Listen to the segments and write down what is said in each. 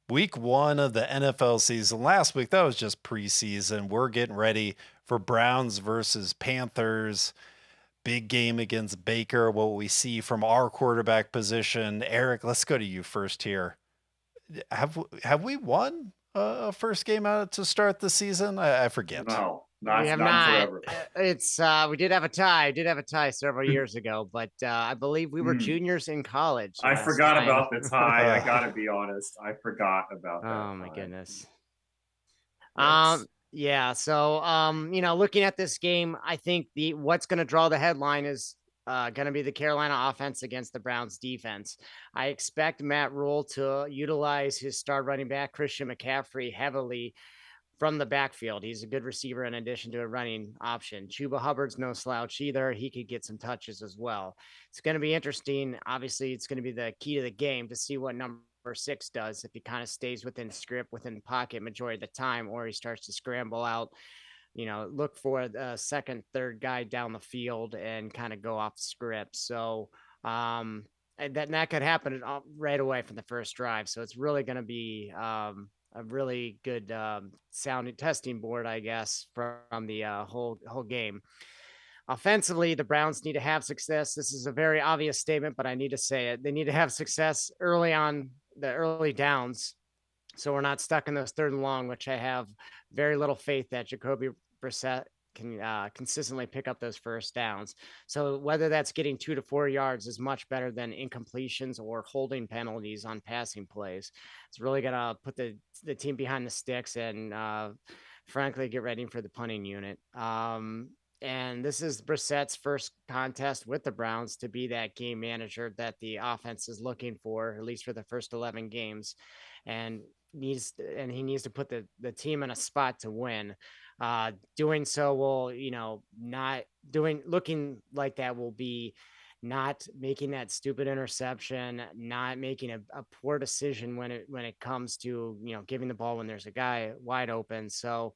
Week one of the NFL season. Last week, that was just preseason. We're getting ready for Browns versus Panthers. Big game against Baker. What we see from our quarterback position. Eric, let's go to you first here. Have we won a first game out to start the season? I forget. No, We not have not in not. forever. It's we did have a tie. Did have a tie several years ago, but I believe we were Hmm. juniors in college I last forgot time. about the tie. I Uh, gotta be honest. I forgot about that Oh my tie. goodness. Yikes. Yeah, so looking at this game, I think the what's going to draw the headline is going to be the Carolina offense against the Browns defense. I expect Matt Rule to utilize his star running back Christian McCaffrey heavily from the backfield. He's a good receiver in addition to a running option. Chuba Hubbard's no slouch either. He could get some touches as well. It's going to be interesting. Obviously, it's going to be the key to the game to see what number six does, if he kind of stays within script, within the pocket majority of the time, or he starts to scramble out, look for the second, third guy down the field and kind of go off script. So, and that could happen right away from the first drive. So it's really going to be a really good sounding testing board, I guess, from the whole game. Offensively, the Browns need to have success. This is a very obvious statement, but I need to say it. They need to have success early on the early downs, so we're not stuck in those third and long, which I have very little faith that Jacoby Brissett can consistently pick up those first downs. So whether that's getting 2 to 4 yards is much better than incompletions or holding penalties on passing plays. It's really gonna put the team behind the sticks and frankly get ready for the punting unit. And this is Brissett's first contest with the Browns to be that game manager that the offense is looking for, at least for the first 11 games. And he needs to put the team in a spot to win. Doing so will, not doing looking like that will be not making that stupid interception, not making a poor decision when it comes to giving the ball when there's a guy wide open. So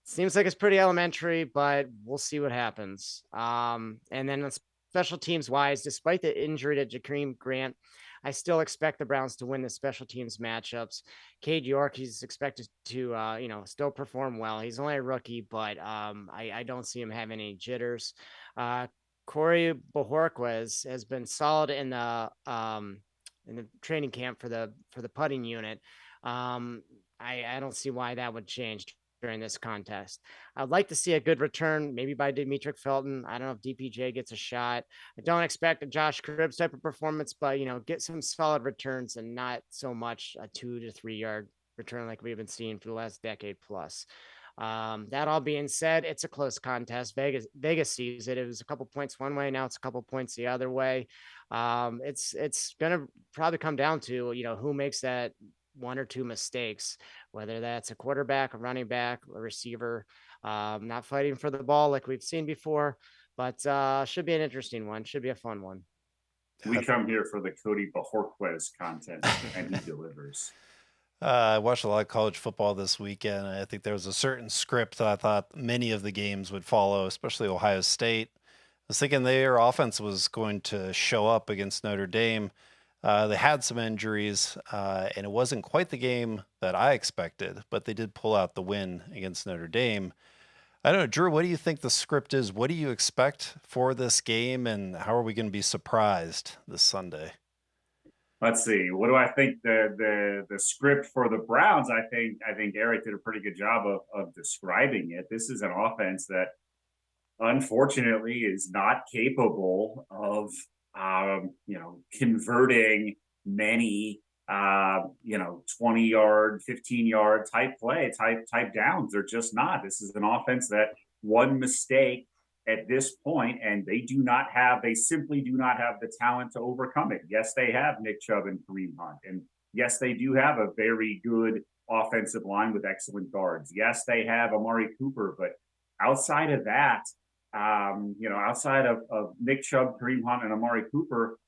seems like it's pretty elementary, but we'll see what happens. And then special teams wise, despite the injury to Jakeem Grant, I still expect the Browns to win the special teams matchups. Cade York, he's expected to, still perform well. He's only a rookie, but I don't see him having any jitters. Corey Bojorquez has been solid in the training camp for the putting unit. I don't see why that would change during this contest. I'd like to see a good return, maybe by Demetric Felton. I don't know if DPJ gets a shot. I don't expect a Josh Cribbs type of performance, but get some solid returns and not so much a 2 to 3 yard return like we've been seeing for the last decade plus. That all being said, it's a close contest. Vegas sees it. It was a couple points one way. Now it's a couple points the other way. It's gonna probably come down to who makes that one or two mistakes, whether that's a quarterback, a running back, a receiver, not fighting for the ball like we've seen before, but should be an interesting one. Should be a fun one. We come here for the Cody Bajorquez content, and he delivers. I watched a lot of college football this weekend. I think there was a certain script that I thought many of the games would follow, especially Ohio State. I was thinking their offense was going to show up against Notre Dame. They had some injuries, and it wasn't quite the game that I expected, but they did pull out the win against Notre Dame. I don't know, Drew, what do you think the script is? What do you expect for this game, and how are we going to be surprised this Sunday? Let's see. What do I think the script for the Browns? I think Eric did a pretty good job of describing it. This is an offense that unfortunately is not capable of converting many 20-yard, 15-yard type downs. They're just not. This is an offense that one mistake at this point, and they simply do not have the talent to overcome it. Yes, they have Nick Chubb and Kareem Hunt. And yes, they do have a very good offensive line with excellent guards. Yes, they have Amari Cooper, but outside of that, outside of Nick Chubb, Kareem Hunt, and Amari Cooper,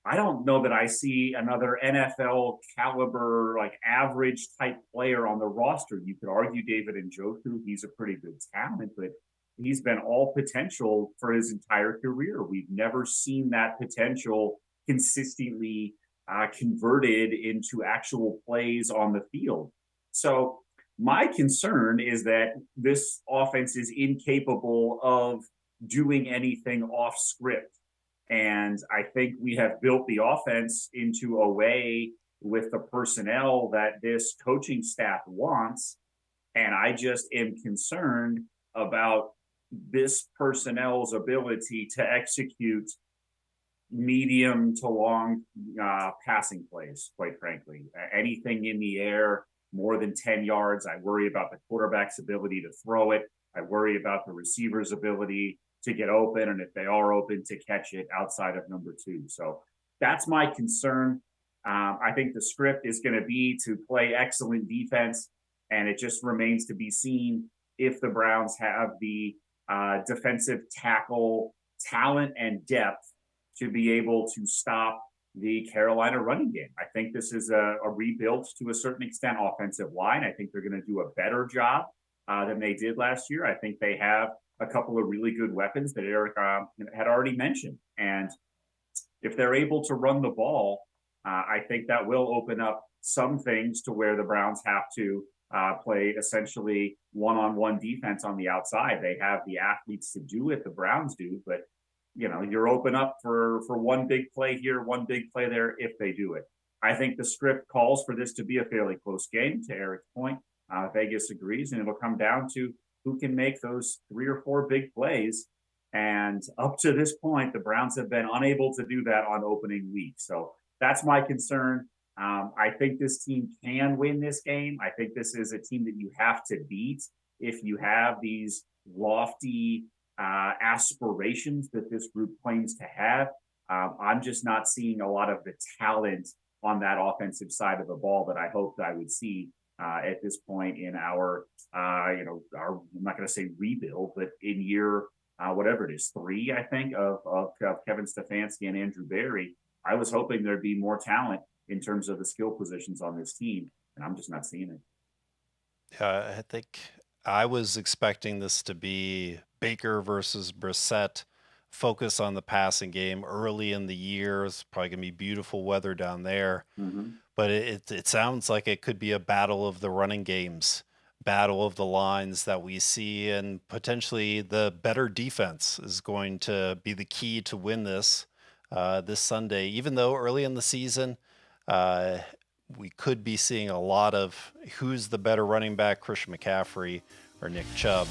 I don't know that I see another NFL caliber, like average type player on the roster. You could argue David Njoku, he's a pretty good talent, but he's been all potential for his entire career. We've never seen that potential consistently converted into actual plays on the field. So my concern is that this offense is incapable of doing anything off script. And I think we have built the offense into a way with the personnel that this coaching staff wants. And I just am concerned about this personnel's ability to execute medium to long passing plays, quite frankly. Anything in the air more than 10 yards, I worry about the quarterback's ability to throw it. I worry about the receiver's ability to get open, and if they are open, to catch it outside of number two. So that's my concern. I think the script is going to be to play excellent defense, and it just remains to be seen if the Browns have the defensive tackle talent and depth to be able to stop the Carolina running game. I think this is a rebuild to a certain extent offensive line. I think they're going to do a better job than they did last year. I think they have a couple of really good weapons that Eric had already mentioned. And if they're able to run the ball, I think that will open up some things to where the Browns have to play essentially one-on-one defense on the outside. They have the athletes to do it, the Browns do, but you're open up for one big play here, one big play there if they do it. I think the script calls for this to be a fairly close game, to Eric's point. Vegas agrees, and it'll come down to who can make those 3 or 4 big plays. And up to this point, the Browns have been unable to do that on opening week. So that's my concern. I think this team can win this game. I think this is a team that you have to beat if you have these lofty aspirations that this group claims to have. I'm just not seeing a lot of the talent on that offensive side of the ball that I hoped I would see at this point in our I'm not going to say rebuild, but in year whatever it is, 3, I think, of Kevin Stefanski and Andrew Berry. I was hoping there'd be more talent in terms of the skill positions on this team, and I'm just not seeing it. Yeah, I think I was expecting this to be Baker versus Brissett, focus on the passing game early in the year. It's probably gonna be beautiful weather down there, Mm-hmm. but it sounds like it could be a battle of the running games, battle of the lines that we see, and potentially the better defense is going to be the key to win this Sunday. Even though early in the season, uh, we could be seeing a lot of who's the better running back, Christian McCaffrey or Nick Chubb.